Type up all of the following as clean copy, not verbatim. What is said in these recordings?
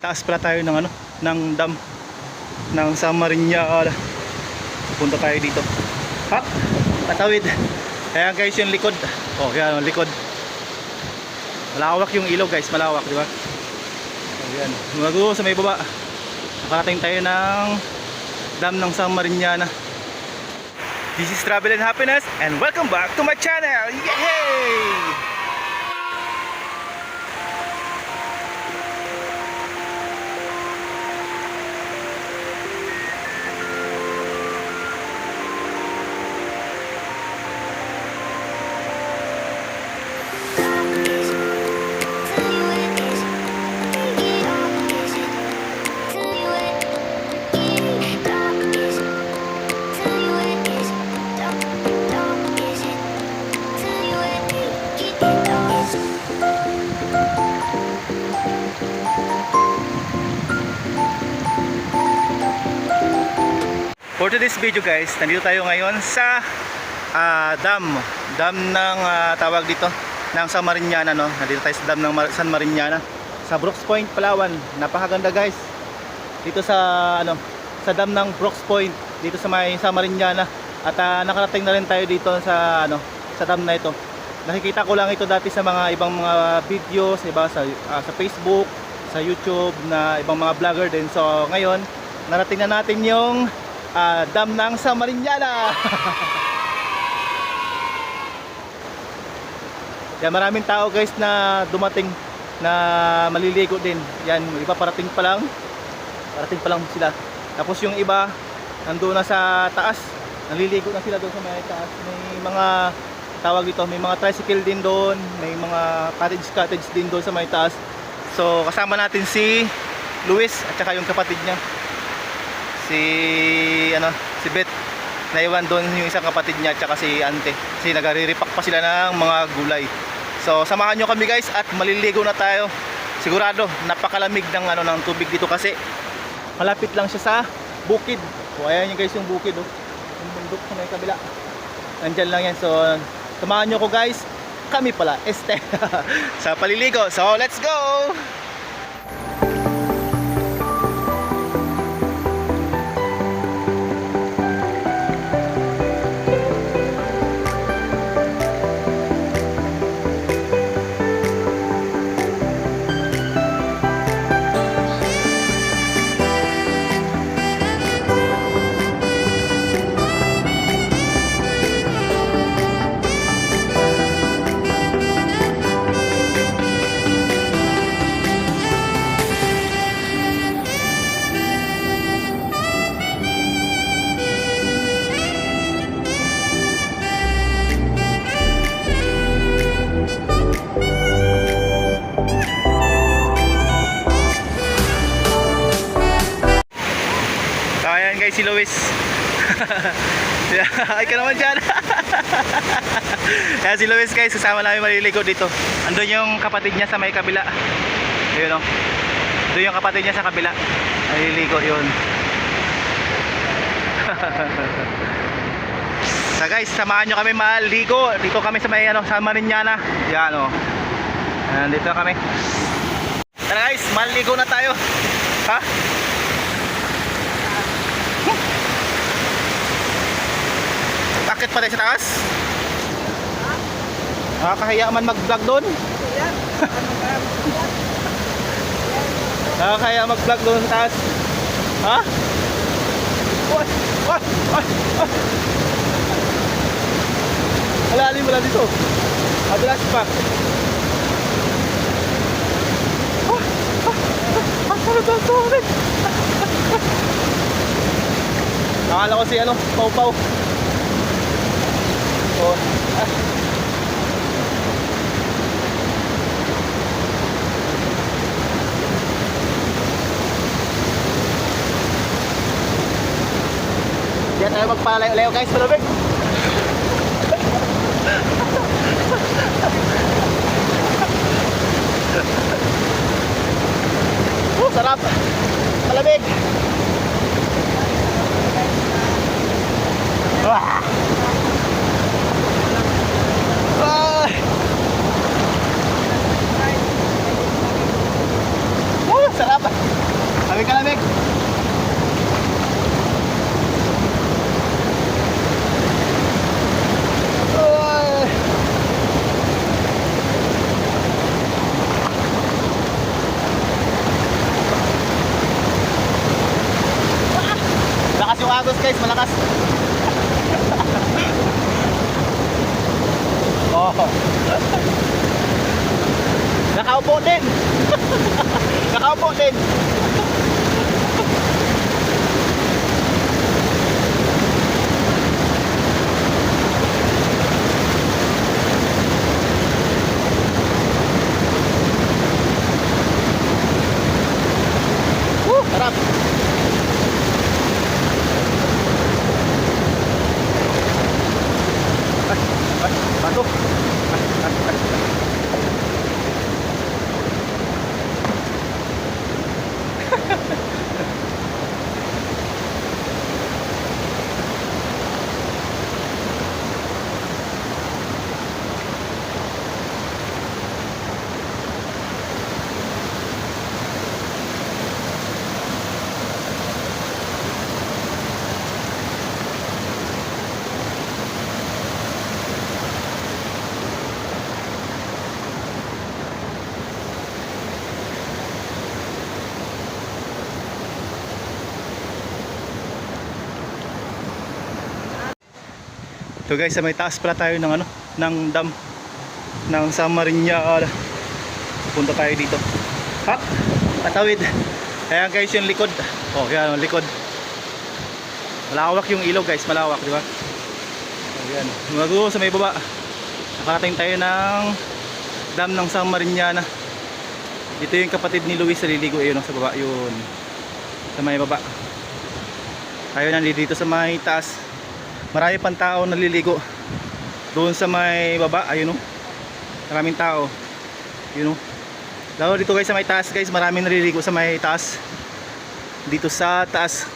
Taas pala tayo ng ng dam ng Samarinhala. Punta tayo dito. Ha? Patawid. Ayan guys yung likod. Oh, yan yung likod. Malawak yung ilog guys, malawak, di ba? Ayan. Lumago sa may baba. Nakarating tayo ng dam ng Samarinhala. This is Travel and Happiness and welcome back to my channel. Yay! For today's video guys, nandito tayo ngayon sa dam ng tawag dito ng Samarinhala, no? Nandito tayo sa dam ng San Mariñana sa Brooks Point, Palawan. Napakaganda guys. Dito sa sa dam ng Brooks Point dito sa may Samarinhala. At nakarating na rin tayo dito sa sa dam na ito. Nakikita ko lang ito dati sa mga ibang mga videos, iba sa Facebook, sa YouTube na ibang mga vlogger din. So ngayon, narating na natin yung dam ng Samarinhala. Yan, maraming tao guys na dumating na maliligo din. Yan, iba parating pa lang sila. Tapos yung iba nandoon na sa taas, naliligo na sila doon sa may taas. May mga tawag dito, may mga tricycle din doon, may mga cottage din doon sa may taas. So kasama natin si Luis at saka yung kapatid niya, si Beth. Naiwan doon yung isang kapatid niya at saka si Ante. Kasi nagre-repack pa sila ng mga gulay. So samahan nyo kami guys at maliligo na tayo. Sigurado napakalamig ng ng tubig dito kasi malapit lang siya sa bukid. So ayan yung guys yung bukid, oh. Yung bundok sa may kabila. Nandyan lang yan. So samahan nyo ko guys. Kami pala sa paliligo. So let's go! Si Luis. Ay ka naman dyan. Kaya si Luis guys, kasama namin maliligo dito. Andun yung kapatid niya sa may kabila. Ayun, oh. Doon yung kapatid niya sa kabila. Maliligo yun. So guys, samahan nyo kami maligo. Dito kami sa may San Mariñana. Yan, oh. Dito kami. Tara guys, maligo na tayo. Ha? Akit pa tayo sa taas? Nakakahiya man mag-vlog doon? Nakakahiya mag-vlog doon sa taas? Ha? Oy! Oy! Oy! Oy! Malalim mo lang dito. Madulas pa. Oh! Ano ba ito? Nakala ko si Pau-Pau. Oh. Diyan tayo magpalayo-layo guys, malabig. Sarap. Malamig. Wah. Sarap. yung agos guys, malakas. Oh. Nakaupo din. Nakaupo din. Sarap. Bato. So guys, sa may taas pala tayo ng ano, ng dam ng Samarinda. Punta tayo dito. Ha? Patawid. Ayan guys yung likod. Oh, yan yung likod. Malawak yung ilog guys, malawak, di ba? Ayan. Lumago sa may baba. Nakarating tayo ng dam ng Samarinda. Dito yung kapatid ni Luis naliligo, ayun sa baba, yun. Sa may baba. Tayo nandito sa may taas. Marami pang tao naliligo doon sa may baba, ayun o. Maraming tao. Yun o. Lalo dito guys sa may taas guys, maraming naliligo sa may taas. Dito sa taas.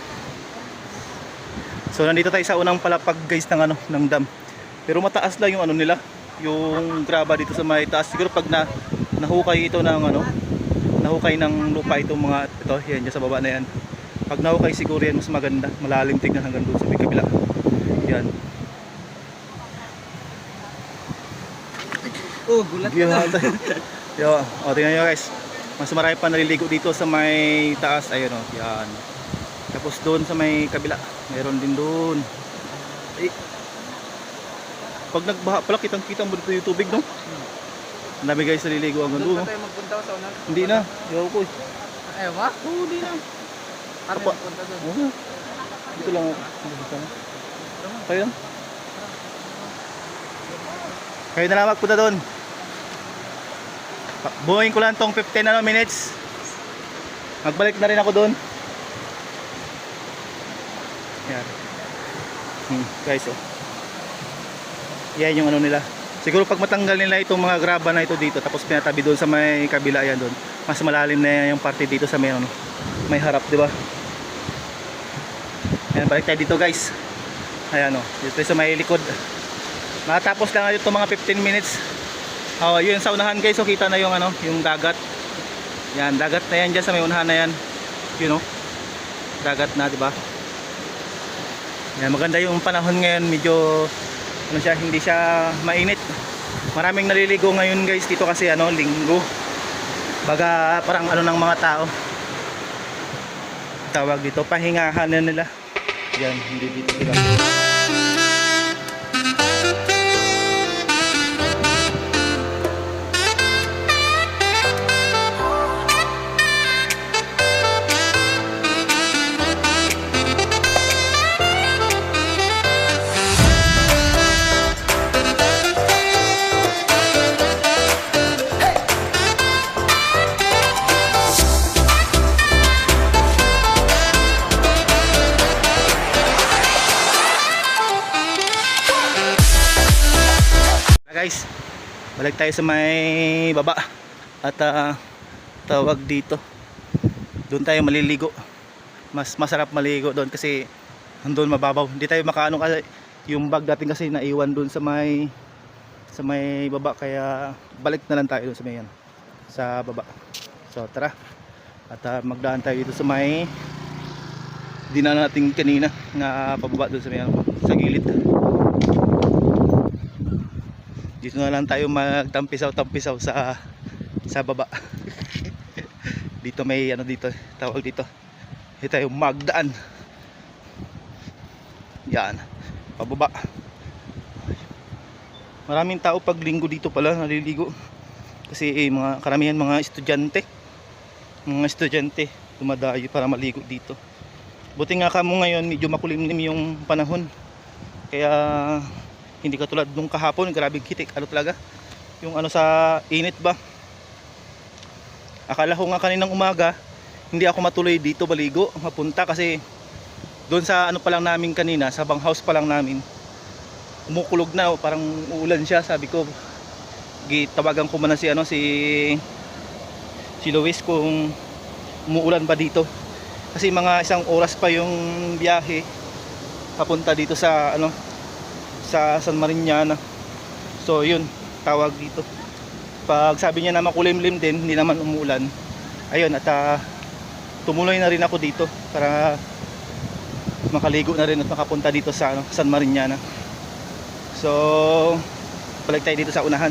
So nandito tayo sa unang palapag guys ng ano, ng dam. Pero mataas lang yung ano nila, yung graba dito sa may taas. Siguro pag nahukay ito ng ano, nahukay ng lupa itong mga ito, yan dyan sa baba na yan. Pag nahukay siguro yan mas maganda, malalim tignan hanggang doon sa may kabila. Yan. Oh, gulat na. Yo, tingnan nyo guys. Mas marami pa naliligo dito sa may taas. Ayun o, yan. Tapos doon sa may kabila, mayroon din doon. Eh, pag nagbaha pala, kitang-kita mo dito yung tubig, no? Ang dami guys naliligo hanggang doon. Doon tayo magpunta sa unan? Hindi na, yaw ko. Ayaw ba? Oo, hindi na. Kami magpunta doon. Oo. Dito lang ako. Dito lang. Kayo? Kayo na lang magpunta doon. Buhayin ko lang tong 15 minutes. Magbalik na rin ako doon. Yan. Guys, oh. Yan yung ano nila. Siguro pag matanggal nila itong mga graba na ito dito, tapos pinatabi doon sa may kabila, yan doon, mas malalim na yung parte dito sa may ano, may harap, di ba? Ayan, balik tayo dito guys. Ayan o, dito sa may likod. Matapos lang ito mga 15 minutes. Oh, yun sa unahan guys, so kita na yung ano, yung dagat. Yan, dagat na yan dyan sa may unahan na yan. You know, dagat na, di ba? Yan, maganda yung panahon ngayon, medyo ano siya, hindi siya mainit. Maraming naliligo ngayon guys dito kasi ano, linggo. Baga parang ano ng mga tao. Tawag dito, pahingahan na nila. Yan, hindi dito sila. Guys, balik tayo sa may baba at tawag dito, doon tayo maliligo. Mas masarap maligo doon kasi doon mababaw, hindi tayo makaano kasi yung bag natin kasi naiwan doon sa may baba, kaya balik na lang tayo doon sa may yan, sa baba. So tara, at magdaan tayo dito sa may dinaanan natin kanina na pababa doon sa may sa gilid. Dito na lang tayo magtampisaw-tampisaw sa baba. Dito may ano dito, tawag dito. Dito tayo magdaan. Yan, pababa. Maraming tao pag linggo dito pala naliligo. Kasi mga karamihan mga estudyante dumadayo para maligo dito. Buti nga kamo ngayon medyo makulimlim yung panahon. Kaya hindi katulad nung kahapon, grabe hitik ano talaga. Yung ano sa init ba. Akala ko nga kaninang umaga hindi ako matuloy dito maligo, mapunta kasi doon sa ano pa lang namin kanina, sa bang house pa lang namin. Umukulog na, parang uulan siya. Sabi ko, tawagan ko muna si Luis kung umuulan ba dito. Kasi mga 1 oras pa yung biyahe papunta dito sa sa San Mariñana. So yun, tawag dito. Pag sabi niya na makulimlim din, hindi naman umuulan. Ayun, at tumuloy na rin ako dito para makaligo na rin at makapunta dito sa San Mariñana. So balik tayo dito sa unahan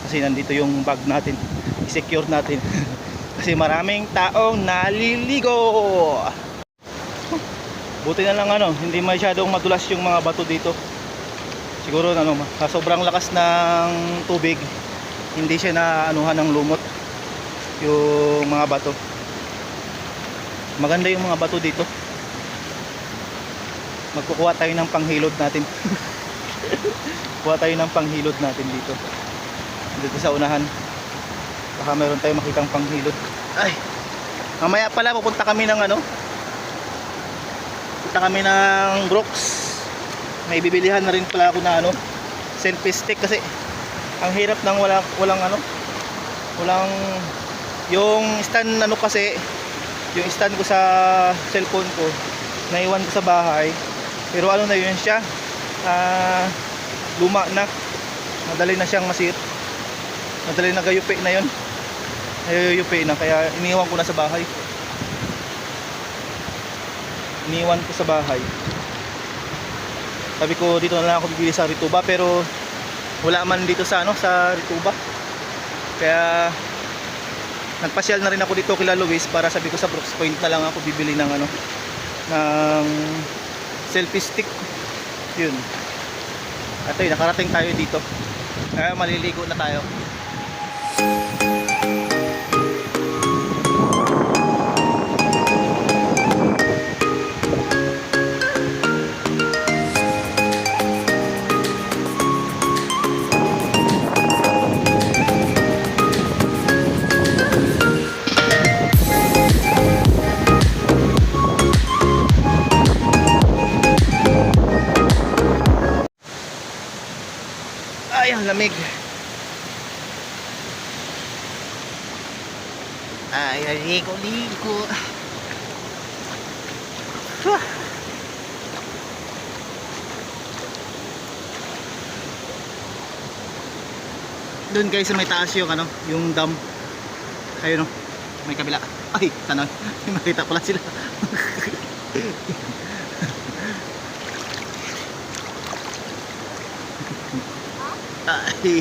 kasi nandito yung bag natin, i-secure natin. Kasi maraming taong naliligo. Buti na lang hindi masyadong madulas yung mga bato dito. Siguro sa sobrang lakas ng tubig hindi siya na ng lumot yung mga bato. Maganda yung mga bato dito. Magkukuha tayo ng panghilod natin. Kuha tayo ng panghilod natin dito sa unahan. Baka meron tayong makitang panghilod. Ay, mamaya pala pupunta kami ng Brooks. May bibilihan na rin pala ako na selfie stick kasi ang hirap ng walang yung stand kasi yung stand ko sa cellphone ko naiwan ko sa bahay. Pero na yun siya, luma na, madali na siyang masir, madali na gayupi na yun, ayuyupi na, kaya iniwan ko na sa bahay. Iniwan ko sa bahay. Sabi ko dito na lang ako bibili sa Rituba, pero wala man dito sa sa Rituba. Kaya nagpasyal na rin ako dito kila Luis para sabi ko sa Brooks Point na lang ako bibili ng ng selfie stick. Yun. At ayun, nakarating tayo dito. Kaya maliligo na tayo. Ay, ang lamig. Ay, ligo. Doon guys, may taas yung yung dam. Ayun may kabila. Ay, sana makita pala sila. Ay.